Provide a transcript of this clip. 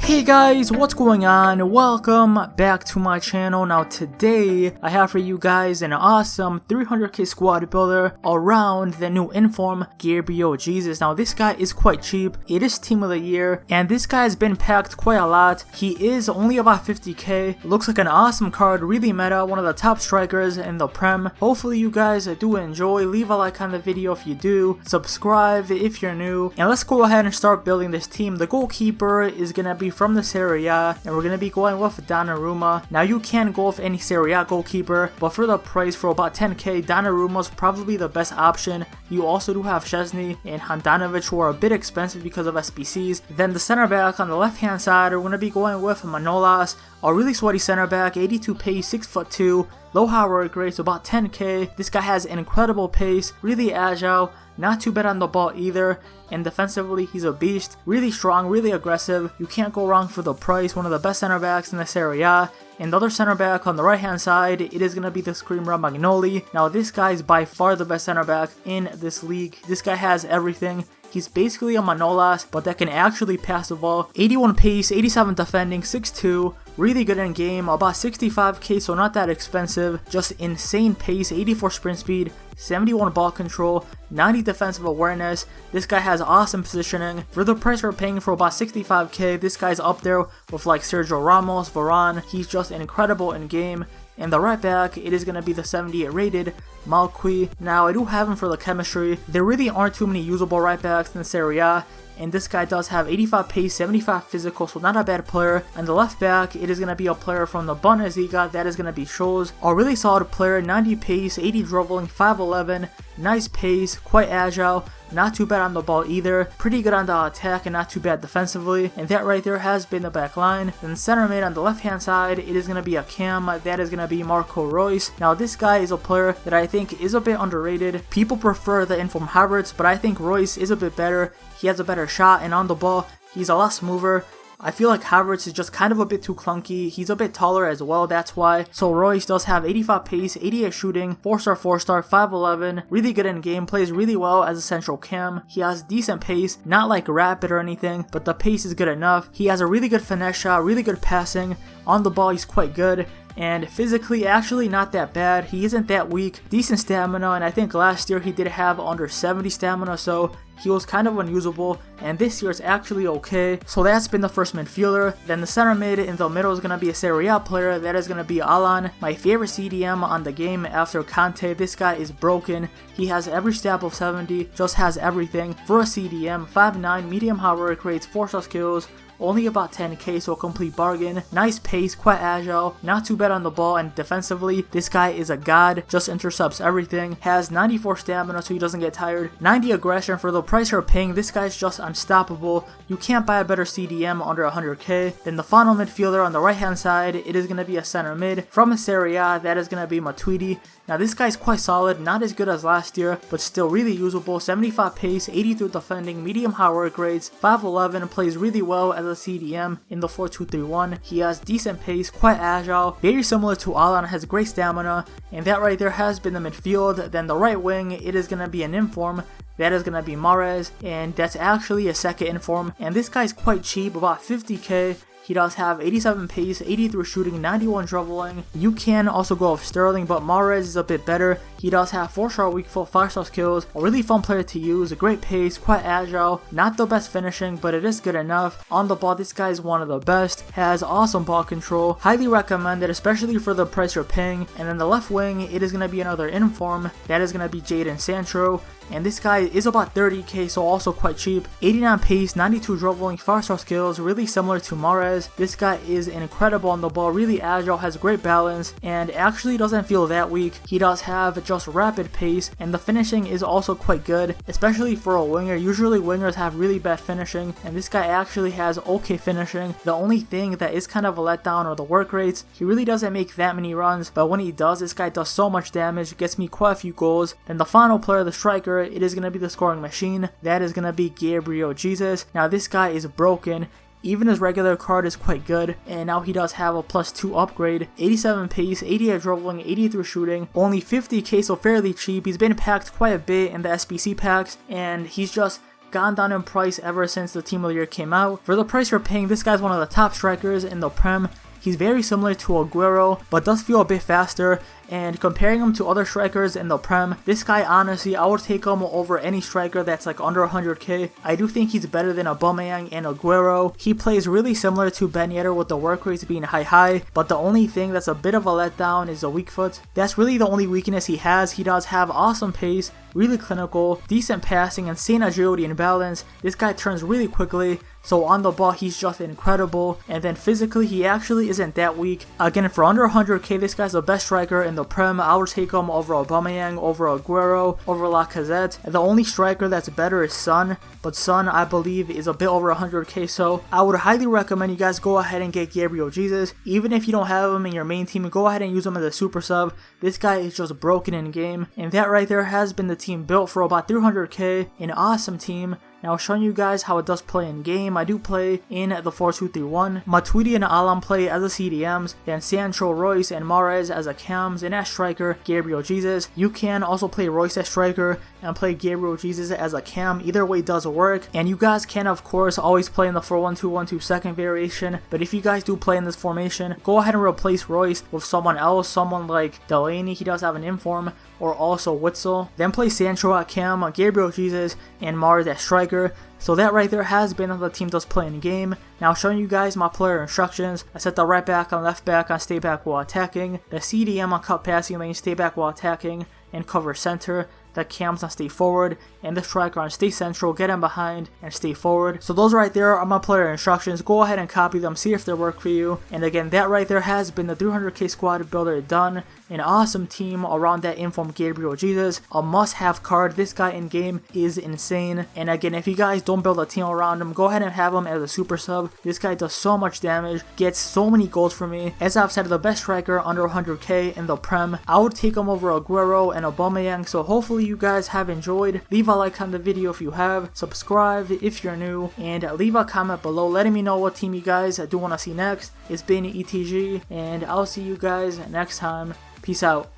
Hey guys, what's going on? Welcome back to my channel. Now today I have for you guys an awesome 300k squad builder around the new inform Gabriel Jesus. Now this guy is quite cheap, it is team of the year, and this guy has been packed quite a lot. He is only about 50k, looks like an awesome card, really meta, one of the top strikers in the Prem. Hopefully you guys do enjoy, leave a like on the video if you do, subscribe if you're new, and let's go ahead and start building this team. The goalkeeper is gonna be from the Seria A, and we're going to be going with Donnarumma. Now you can go with any Seria A goalkeeper, but for the price, for about 10k, Donnarumma's probably the best option. You also do have Szczesny and Handanovic, who are a bit expensive because of SBCs. Then the center back on the left hand side, we're going to be going with Manolas, a really sweaty center back, 82 pace, 6'2", low hard rate, so about 10k. This guy has an incredible pace, really agile, not too bad on the ball either, and defensively he's a beast, really strong, really aggressive. You can't go wrong for the price, one of the best center backs in the Serie A. And the other center back on the right hand side, it is going to be the Screamer Magnoli. Now this guy is by far the best center back in this league. This guy has everything. He's basically a Manolas, but that can actually pass the ball. 81 pace, 87 defending, 6'2", really good in game, about 65k, so not that expensive. Just insane pace, 84 sprint speed, 71 ball control, 90 defensive awareness. This guy has awesome positioning. For the price we're paying for about 65k, this guy's up there with like Sergio Ramos, Varane. He's just incredible in game. And the right back, it is going to be the 78 rated Malqui. Now I do have him for the chemistry. There really aren't too many usable right backs in Serie A, and this guy does have 85 pace, 75 physical, so not a bad player. And the left back, it is going to be a player from the Bundesliga, that is going to be Scholz. A really solid player, 90 pace, 80 dribbling, 5'11", nice pace, quite agile, not too bad on the ball either, pretty good on the attack and not too bad defensively. And that right there has been the back line. Then center mid on the left hand side, it is going to be a cam, that is going to be Marco Reus. Now this guy is a player that I think is a bit underrated. People prefer the inform Havertz, but I think Reus is a bit better. He has a better shot, and on the ball he's a lot smoother. I feel like Havertz is just kind of a bit too clunky. He's a bit taller as well, that's why. So Reus does have 85 pace, 88 shooting, 4-star, 4-star, 5'11", really good in game, plays really well as a central cam. He has decent pace, not like rapid or anything, but the pace is good enough. He has a really good finesse shot, really good passing. On the ball he's quite good. And physically, actually not that bad. He isn't that weak, decent stamina, and I think last year he did have under 70 stamina, so he was kind of unusable, and this year it's actually okay. So that's been the first midfielder. Then the center mid in the middle is going to be a Serie A player, that is going to be Alan, my favorite CDM on the game after Conte. This guy is broken. He has every stat of 70, just has everything. For a CDM, 5'9", medium high work rates, 4-star skills, only about 10k, so a complete bargain. Nice pace, quite agile, not too bad on the ball, and defensively, this guy is a god, just intercepts everything. Has 94 stamina, so he doesn't get tired. 90 aggression. For the price you're paying, this guy's just unstoppable. You can't buy a better CDM under 100k. Then the final midfielder on the right hand side, it is going to be a center mid from a Serie A, that is going to be Matuidi. Now this guy's quite solid, not as good as last year, but still really usable. 75 pace, 83 defending, medium high work rates, 5'11", plays really well as a CDM in the 4-2-3-1. He has decent pace, quite agile, very similar to Alan, has great stamina, and that right there has been the midfield. Then the right wing, it is going to be an inform. That is going to be Mahrez, and that's actually a second inform, and this guy's quite cheap, about 50k. He does have 87 pace, 83 shooting, 91 dribbling. You can also go with Sterling, but Mahrez is a bit better. He does have 4-star weak foot, 5-star skills, a really fun player to use, a great pace, quite agile, not the best finishing, but it is good enough. On the ball, this guy is one of the best, has awesome ball control, highly recommended, especially for the price you're paying. And then the left wing, it is going to be another inform, that is going to be Jadon Sancho. And this guy is about 30k, so also quite cheap. 89 pace, 92 dribbling, 5-star skills, really similar to Mahrez. This guy is incredible on the ball, really agile, has great balance, and actually doesn't feel that weak. He does have just rapid pace, and the finishing is also quite good, especially for a winger. Usually wingers have really bad finishing, and this guy actually has okay finishing. The only thing that is kind of a letdown are the work rates. He really doesn't make that many runs, but when he does, this guy does so much damage, gets me quite a few goals. Then the final player, the striker, it is going to be the scoring machine, that is going to be Gabriel Jesus. Now this guy is broken. Even his regular card is quite good, and now he does have a +2 upgrade, 87 pace, 88 dribbling, 83 shooting, only 50k, so fairly cheap. He's been packed quite a bit in the SBC packs, and he's just gone down in price ever since the Team of the Year came out. For the price you're paying, this guy's one of the top strikers in the Prem. He's very similar to Aguero, but does feel a bit faster, and comparing him to other strikers in the Prem, this guy honestly, I would take him over any striker that's like under 100k. I do think he's better than Aubameyang and Aguero. He plays really similar to Ben Yedder with the work rates being high, but the only thing that's a bit of a letdown is the weak foot. That's really the only weakness he has. He does have awesome pace, really clinical, decent passing, insane agility and balance. This guy turns really quickly, so on the ball he's just incredible, and then physically he actually isn't that weak. Again, for under 100k, this guy's the best striker in the Prem. I would take him over Aubameyang, over Aguero, over Lacazette. The only striker that's better is Son, but Son I believe is a bit over 100k, so I would highly recommend you guys go ahead and get Gabriel Jesus. Even if you don't have him in your main team, go ahead and use him as a super sub. This guy is just broken in game, and that right there has been the team built for about 300k, an awesome team. Now showing you guys how it does play in game. I do play in the 4-2-3-1. Matuidi and Alam play as the CDMs, then Sancho, Royce, and Mahrez as the cams, and as striker, Gabriel Jesus. You can also play Royce as striker and play Gabriel Jesus as a cam. Either way does work, and you guys can of course always play in the 4-1-2-1-2 second variation, but if you guys do play in this formation, go ahead and replace Royce with someone else, someone like Delaney, he does have an inform, or also Witzel. Then play Sancho at cam, Gabriel Jesus, and Mahrez as striker. So that right there has been how the team does play in game. Now showing you guys my player instructions. I set the right back on left back on stay back while attacking, the CDM on cut passing lane, stay back while attacking and cover center, the cams on stay forward, and the striker on stay central, get in behind, and stay forward. So those right there are my player instructions. Go ahead and copy them, see if they work for you. And again, that right there has been the 300k squad builder done. An awesome team around that inform Gabriel Jesus. A must-have card. This guy in game is insane. And again, if you guys don't build a team around him, go ahead and have him as a super sub. This guy does so much damage, gets so many goals for me. As I've said, the best striker under 100k in the Prem. I would take him over Aguero and Aubameyang. So hopefully you guys have enjoyed. Leave a like on the video if you have, subscribe if you're new, and leave a comment below letting me know what team you guys do want to see next. It's been ETG, and I'll see you guys next time. Peace out.